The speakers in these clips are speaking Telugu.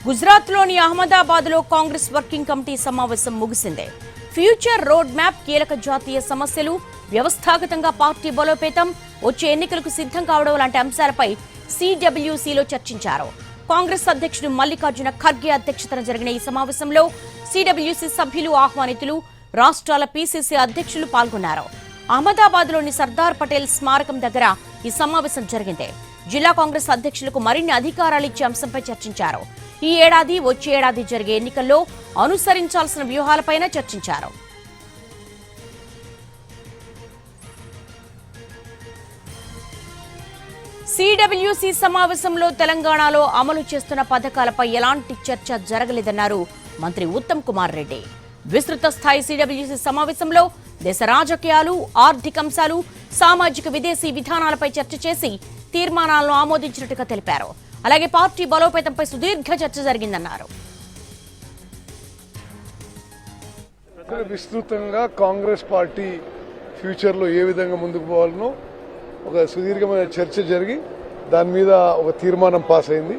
గుజరాత్లోని అహ్మదాబాద్లో కాంగ్రెస్ వర్కింగ్ కమిటీ సమావేశం ముగిసింది. ఫ్యూచర్ రోడ్ మ్యాప్, కీలక జాతీయ సమస్యలు, వ్యవస్థాగతంగా పార్టీ బలోపేతం, వచ్చే ఎన్నికలకు సిద్ధం కావడం లాంటి అంశాలపై సిడబ్ల్యూసీలో చర్చించారు. కాంగ్రెస్ అధ్యక్షుడు మల్లికార్జున ఖర్గే అధ్యక్షతన జరిగిన ఈ సమావేశంలో సిడబ్ల్యూసీ సభ్యులు, ఆహ్వానితులు, రాష్ట్రాల పీసీసీ అధ్యక్షులు పాల్గొన్నారు. అహ్మదాబాద్లోని సర్దార్ పటేల్ స్మారకం దగ్గర ఈ సమావేశం జరిగింది. జిల్లా కాంగ్రెస్ అధ్యక్షులకు మరిన్ని అధికారాలు ఇచ్చే అంశంపై చర్చించారు. ఈ ఏడాది, వచ్చే ఏడాది జరిగే ఎన్నికల్లో అనుసరించాల్సిన వ్యూహాలపైన చర్చించారు. సిడబ్ల్యూసీ సమావేశంలో తెలంగాణలో అమలు చేస్తున్న పథకాలపై ఎలాంటి చర్చ జరగలేదన్నారు మంత్రి ఉత్తమ్ కుమార్ రెడ్డి. విస్తృత స్థాయి సిడబ్ల్యూసీ సమావేశంలో దేశ రాజకీయాలు, ఆర్థిక అంశాలు, సామాజిక విదేశీ విధానాలపై చర్చ చేసి తీర్మానాలను ఆమోదించినట్టుగా తెలిపారు. అలాగే పార్టీ బలోపేతంపై సుదీర్ఘ చర్చ జరిగిందన్నారు. విస్తృతంగా కాంగ్రెస్ పార్టీ ఫ్యూచర్లో ఏ విధంగా ముందుకు పోవాలనో ఒక సుదీర్ఘమైన చర్చ జరిగి దాని మీద ఒక తీర్మానం పాస్ అయింది.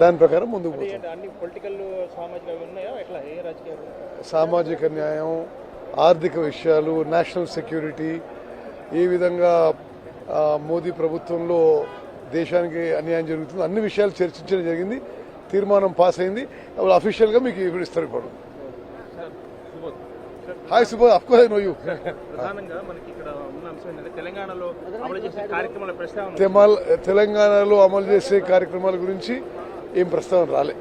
దాని ప్రకారం ముందుకు పోతుంది. సామాజిక న్యాయం, ఆర్థిక విషయాలు, నేషనల్ సెక్యూరిటీ, ఏ విధంగా మోదీ ప్రభుత్వంలో దేశానికి అన్యాయం జరుగుతుంది, అన్ని విషయాలు చర్చించడం జరిగింది. తీర్మానం పాస్ అయింది. అప్పుడు అఫీషియల్గా మీకు ఇప్పుడు ఇస్తారు. ఇప్పుడు hi Subodh, of course I know you. తెలంగాణలో అమలు చేసే కార్యక్రమాల గురించి ఏం ప్రస్తావన రాలే.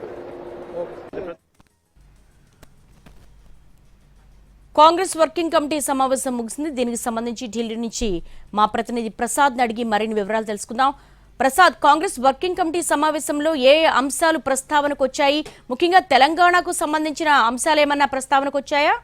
కాంగ్రెస్ వర్కింగ్ కమిటీ సమావేశం ముగిసింది. దీనికి సంబంధించి ఢిల్లీ నుంచి మా ప్రతినిధి ప్రసాద్ అడిగి మరిన్ని వివరాలు తెలుసుకుందాం. ప్రసాద్, కాంగ్రెస్ వర్కింగ్ కమిటీ సమావేశంలో ఏ అంశాలు ప్రస్తావనకు వచ్చాయి? ముఖ్యంగా తెలంగాణకు సంబంధించిన అంశాలు ఏమన్నా ప్రస్తావనకు వచ్చాయా?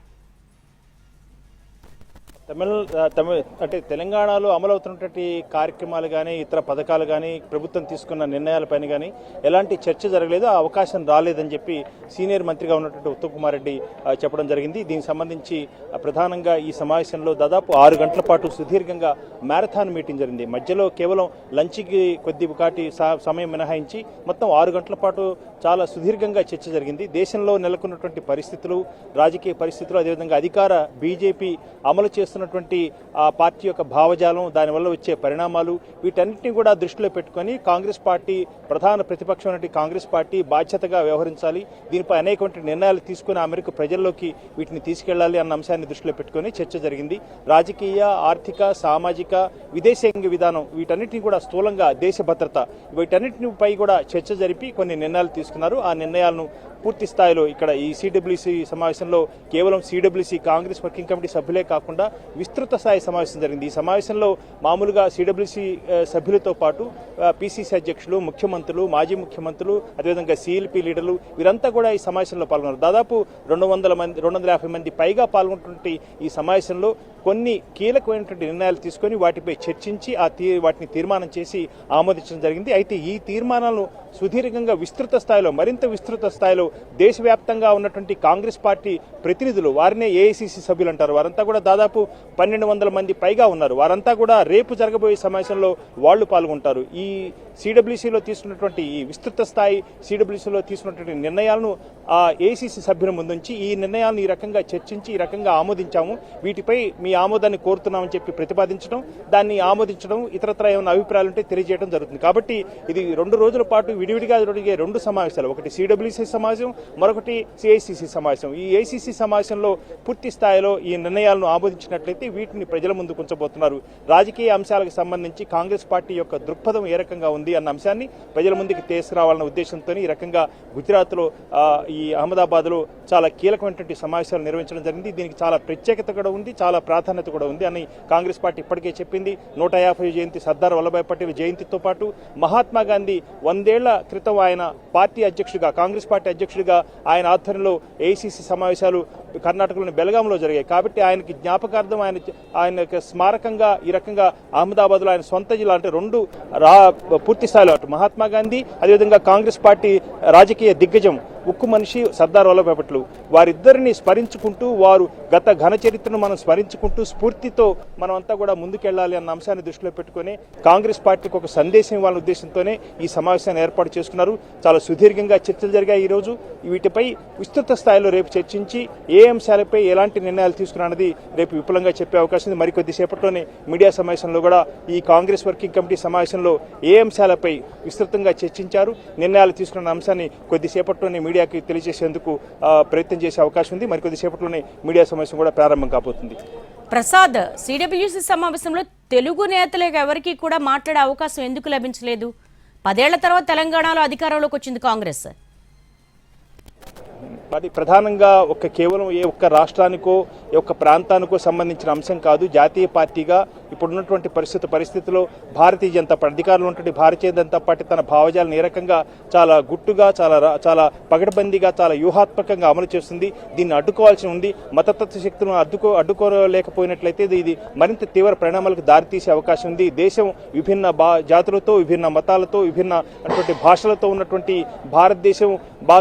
అంటే తెలంగాణలో అమలవుతున్నటువంటి కార్యక్రమాలు కానీ, ఇతర పథకాలు కానీ, ప్రభుత్వం తీసుకున్న నిర్ణయాలపైన కానీ ఎలాంటి చర్చ జరగలేదు, ఆ అవకాశం రాలేదని చెప్పి సీనియర్ మంత్రిగా ఉన్నటువంటి ఉత్తమ్ కుమార్ రెడ్డి చెప్పడం జరిగింది. దీనికి సంబంధించి ప్రధానంగా ఈ సమావేశంలో దాదాపు 6 గంటల పాటు సుదీర్ఘంగా మ్యారథాన్ మీటింగ్ జరిగింది. మధ్యలో కేవలం లంచ్కి కొద్దిపాటి సమయం మినహాయించి మొత్తం 6 గంటల పాటు చాలా సుదీర్ఘంగా చర్చ జరిగింది. దేశంలో నెలకొన్నటువంటి పరిస్థితులు, రాజకీయ పరిస్థితులు, అదేవిధంగా అధికార బీజేపీ అమలు చేస్తున్నటువంటి ఆ పార్టీ యొక్క భావజాలం, దానివల్ల వచ్చే పరిణామాలు, వీటన్నిటిని కూడా దృష్టిలో పెట్టుకుని కాంగ్రెస్ పార్టీ, ప్రధాన ప్రతిపక్షం వంటి కాంగ్రెస్ పార్టీ బాధ్యతగా వ్యవహరించాలి, దీనిపై అనేక నిర్ణయాలు తీసుకుని ఆ మేరకు ప్రజల్లోకి వీటిని తీసుకెళ్లాలి అన్న అంశాన్ని దృష్టిలో పెట్టుకుని చర్చ జరిగింది. రాజకీయ, ఆర్థిక, సామాజిక, విదేశీయంగ విధానం, వీటన్నిటిని కూడా స్థూలంగా దేశ భద్రత, వీటన్నిటిపై కూడా చర్చ జరిపి కొన్ని నిర్ణయాలు తీసుకున్నారు. ఆ నిర్ణయాలను పూర్తి స్థాయిలో ఇక్కడ ఈ సిడబ్ల్యూసీ సమావేశంలో కేవలం సిడబ్ల్యూసీ కాంగ్రెస్ వర్కింగ్ కమిటీ సభ్యులే కాకుండా విస్తృత స్థాయి సమావేశం జరిగింది. ఈ సమావేశంలో మామూలుగా సిడబ్ల్యూసీ సభ్యులతో పాటు పీసీసీ అధ్యక్షులు, ముఖ్యమంత్రులు, మాజీ ముఖ్యమంత్రులు, అదేవిధంగా సిఎల్పీ లీడర్లు, వీరంతా కూడా ఈ సమావేశంలో పాల్గొన్నారు. దాదాపు 250 మంది పైగా పాల్గొన్నటువంటి ఈ సమావేశంలో కొన్ని కీలకమైనటువంటి నిర్ణయాలు తీసుకొని వాటిపై చర్చించి వాటిని తీర్మానం చేసి ఆమోదించడం జరిగింది. అయితే ఈ తీర్మానాలను సుదీర్ఘంగా విస్తృత స్థాయిలో, మరింత విస్తృత స్థాయిలో దేశవ్యాప్తంగా ఉన్నటువంటి కాంగ్రెస్ పార్టీ ప్రతినిధులు, వారినే ఏఐసీసీ సభ్యులు అంటారు, వారంతా కూడా దాదాపు 1200 మంది పైగా ఉన్నారు. వారంతా కూడా రేపు జరగబోయే సమావేశంలో వాళ్ళు పాల్గొంటారు. ఈ సిడబ్ల్యూసీలో తీసుకున్నటువంటి ఈ విస్తృత స్థాయి సిడబ్ల్యూసీలో తీసుకున్నటువంటి నిర్ణయాలను ఆ ఏఐసీసీ సభ్యుల ముందుంచి ఈ నిర్ణయాలను ఈ రకంగా చర్చించి ఈ రకంగా ఆమోదించాము, వీటిపై మీ ఆమోదాన్ని కోరుతున్నామని చెప్పి ప్రతిపాదించడం, దాన్ని ఆమోదించడం, ఇతరత్ర ఏమైనా అభిప్రాయాలు ఉంటే తెలియజేయడం జరుగుతుంది. కాబట్టి ఇది 2 రోజుల పాటు విడివిడిగా జరిగే 2 సమావేశాలు, ఒకటి సిడబ్ల్యూసీ సమావేశం, మరొకటి ఏఐసీసీ సమావేశం. ఈ ఏఐసీసీ సమావేశంలో పూర్తి స్థాయిలో ఈ నిర్ణయాలను ఆమోదించినట్లయితే వీటిని ప్రజల ముందుకు ఉంచబోతున్నారు. రాజకీయ అంశాలకు సంబంధించి కాంగ్రెస్ పార్టీ యొక్క దృక్పథం ఏ రకంగా ఉంది అన్న అంశాన్ని ప్రజల ముందుకు తీసుకురావాలన్న ఉద్దేశంతో ఈ రకంగా గుజరాత్లో ఈ అహ్మదాబాద్లో చాలా కీలకమైనటువంటి సమావేశాలు నిర్వహించడం జరిగింది. దీనికి చాలా ప్రత్యేకత కూడా ఉంది, చాలా ప్రాధాన్యత కూడా ఉంది అని కాంగ్రెస్ పార్టీ ఇప్పటికే చెప్పింది. 150వ జయంతి సర్దార్ వల్లభాయ్ పటేల్ జయంతితో పాటు మహాత్మా గాంధీ 100 ఏళ్ల క్రితం ఆయన పార్టీ అధ్యక్షుడిగా, కాంగ్రెస్ పార్టీ అధ్యక్షుడిగా ఆయన ఆధ్వర్యంలో ఏఐసీసీ సమావేశాలు కర్ణాటకలోని బెల్గాంలో జరిగాయి. కాబట్టి ఆయనకి జ్ఞాపకార్థం, ఆయన స్మారకంగా ఈ రకంగా అహ్మదాబాద్లో ఆయన సొంత జిల్లా అంటే 2 పూర్తి స్థాయిలో అటు మహాత్మా గాంధీ, అదేవిధంగా కాంగ్రెస్ పార్టీ రాజకీయ దిగ్గజం ఉక్కు మనిషి సర్దార్ వల్లభాయ్ పటేల్. వారిద్దరిని స్మరించుకుంటూ, వారు గత ఘన చరిత్రను మనం స్మరించుకుంటూ స్ఫూర్తితో మనం అంతా కూడా ముందుకెళ్లాలి అన్న అంశాన్ని దృష్టిలో పెట్టుకుని కాంగ్రెస్ పార్టీకి ఒక సందేశం ఇవ్వాలనే ఉద్దేశంతోనే ఈ సమావేశాన్ని ఏర్పాటు చేసుకున్నారు. చాలా సుదీర్ఘంగా చర్చలు జరిగాయి. ఈరోజు వీటిపై విస్తృత స్థాయిలో రేపు చర్చించి ఏ అంశాలపై ఎలాంటి నిర్ణయాలు తీసుకున్నది రేపు విపులంగా చెప్పే అవకాశం ఉంది. మరికొద్ది సేపట్లోనే మీడియా సమావేశంలో కూడా ఈ కాంగ్రెస్ వర్కింగ్ కమిటీ సమావేశంలో ఏ అంశాలపై విస్తృతంగా చర్చించారు, నిర్ణయాలు తీసుకున్న అంశాన్ని కొద్దిసేపట్లోనే మీడియాకి తెలియజేసేందుకు ప్రయత్నం చేసే అవకాశం ఉంది. మరికొద్దిసేపట్లోనే మీడియా సమావేశం కూడా ప్రారంభం కాబోతుంది. ప్రసాద్, సిడబ్ల్యూసీ సమావేశంలో తెలుగు నేతలకు ఎవరికి కూడా మాట్లాడే అవకాశం ఎందుకు లభించలేదు? 10 ఏళ్ల తర్వాత తెలంగాణలో అధికారంలోకి వచ్చింది కాంగ్రెస్. అది ప్రధానంగా కేవలం ఏ ఒక్క రాష్ట్రానికో ఏ ఒక్క ప్రాంతానికో సంబంధించిన అంశం కాదు. జాతీయ పార్టీగా ఇప్పుడున్నటువంటి పరిస్థితిలో భారతీయ జనతా పార్టీ అధికారంలో ఉన్నటువంటి భారతీయ జనతా పార్టీ తన భావజాలను ఏ రకంగా చాలా గుట్టుగా, చాలా పగడబందీగా, చాలా వ్యూహాత్మకంగా అమలు చేస్తుంది. దీన్ని అడ్డుకోవాల్సి ఉంది. మతతత్వ శక్తులను అడ్డుకోలేకపోయినట్లయితే ఇది మరింత తీవ్ర పరిణామాలకు దారితీసే అవకాశం ఉంది. దేశం విభిన్న జాతులతో, విభిన్న మతాలతో, విభిన్న భాషలతో ఉన్నటువంటి భారతదేశం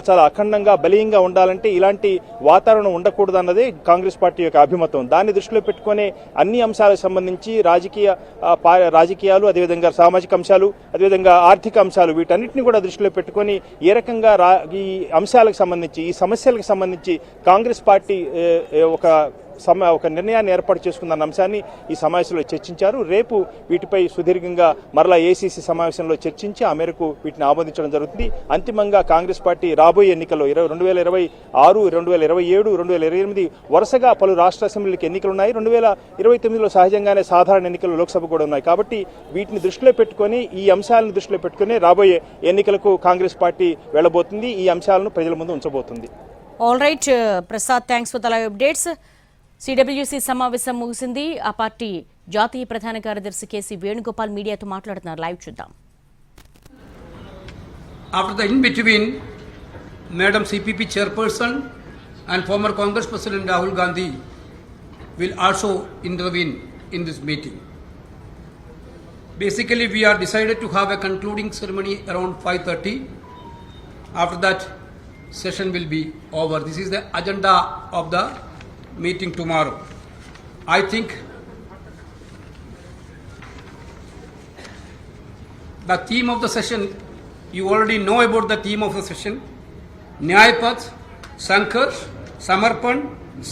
చాలా అఖండంగా బలీయంగా ఉండాలంటే ఇలాంటి వాతావరణం ఉండకూడదు అన్నదే కాంగ్రెస్ పార్టీ యొక్క అభిమతం. దాన్ని దృష్టిలో పెట్టుకునే అన్ని అంశాలకు సంబంధించి రాజకీయాలు, అదేవిధంగా సామాజిక అంశాలు, అదేవిధంగా ఆర్థిక అంశాలు, వీటన్నిటిని కూడా దృష్టిలో పెట్టుకొని ఏ రకంగా ఈ అంశాలకు సంబంధించి, ఈ సమస్యలకు సంబంధించి కాంగ్రెస్ పార్టీ ఒక నిర్ణయాన్ని ఏర్పాటు చేసుకున్న అంశాన్ని ఈ సమావేశంలో చర్చించారు. రేపు వీటిపై సుదీర్ఘంగా మరలా ఏసీసీ సమావేశంలో చర్చించి ఆ మేరకు వీటిని ఆమోదించడం జరుగుతుంది. అంతిమంగా కాంగ్రెస్ పార్టీ రాబోయే ఎన్నికల్లో 2026, 2027, 2028 వరుసగా పలు రాష్ట్ర అసెంబ్లీలకు ఎన్నికలు ఉన్నాయి. 2029లో సహజంగానే సాధారణ ఎన్నికలు లోక్సభ కూడా ఉన్నాయి. కాబట్టి వీటిని దృష్టిలో పెట్టుకుని, ఈ అంశాలను దృష్టిలో పెట్టుకుని రాబోయే ఎన్నికలకు కాంగ్రెస్ పార్టీ వెళ్లబోతుంది. ఈ అంశాలను ప్రజల ముందు ఉంచబోతుంది. All right Prasad, thanks for the live updates. CWC సమావేశం ముగిసింది. ఆ పార్టీ జాతీయ ప్రధాన కార్యదర్శి కేసీ వేణుగోపాల్ మీడియాతో మాట్లాడుతున్నారు. లైవ్ చూద్దాం. After the in-between, Madam CPP Chairperson and former Congress President Rahul Gandhi will also intervene in this meeting. Basically, we are decided to have a concluding ceremony around 5:30. After that, session will be over. This is the agenda of the meeting tomorrow. I think the theme of the session, you already know about the theme of the session. Nyay Path, Sangharsh, Samarpan,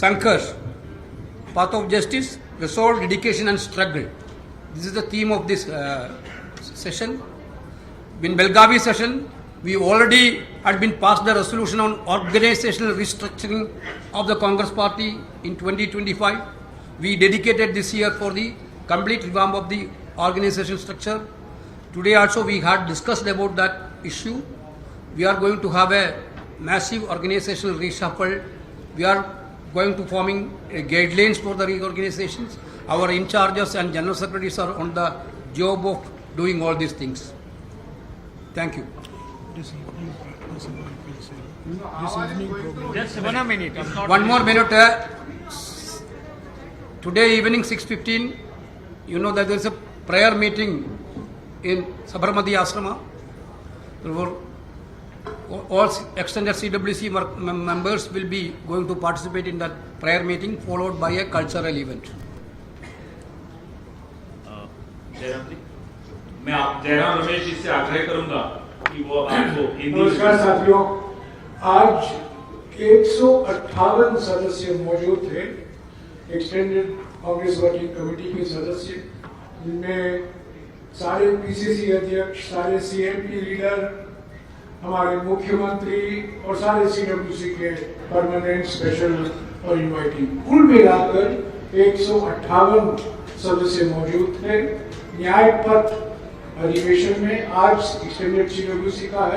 Sangharsh. Path of justice, resolve, dedication and struggle. This is the theme of this session. In Belgavi session, we already had been passed the resolution on organizational restructuring of the Congress Party in 2025. We dedicated this year for the complete revamp of the organization structure. Today also we had discussed about that issue. We are going to have a massive organizational reshuffle. We are going to forming guidelines for the reorganizations. Our in charges and general secretaries are on the job of doing all these things. Thank you. Just 1 minute. One more minute. Today evening 6:15, you know that there is a prayer meeting in Sabarmati Ashrama. All extended CWC members will be going to participate in that prayer meeting, followed by a cultural event. Jairam जी, मैं जयराम रमेश जी से आग्रह करूंगा कि वो आपको नमस्कार साथियों, आज 158 सदस्य मौजूद थे, एक्सटेंडेड कांग्रेस वर्किंग कमेटी के सदस्य, जिनमें सारे पीसीसी अध्यक्ष, सारे सीएमपी लीडर, हमारे मुख्यमंत्री और सारे सीडब्ल्यूसी के परमानेंट, स्पेशल और इनवाइटिंग, कुल मिलाकर 158 सदस्य मौजूद थे। न्याय पथ अधिवेशन में आज एक्सटेंडेड सीडब्ल्यूसी का है।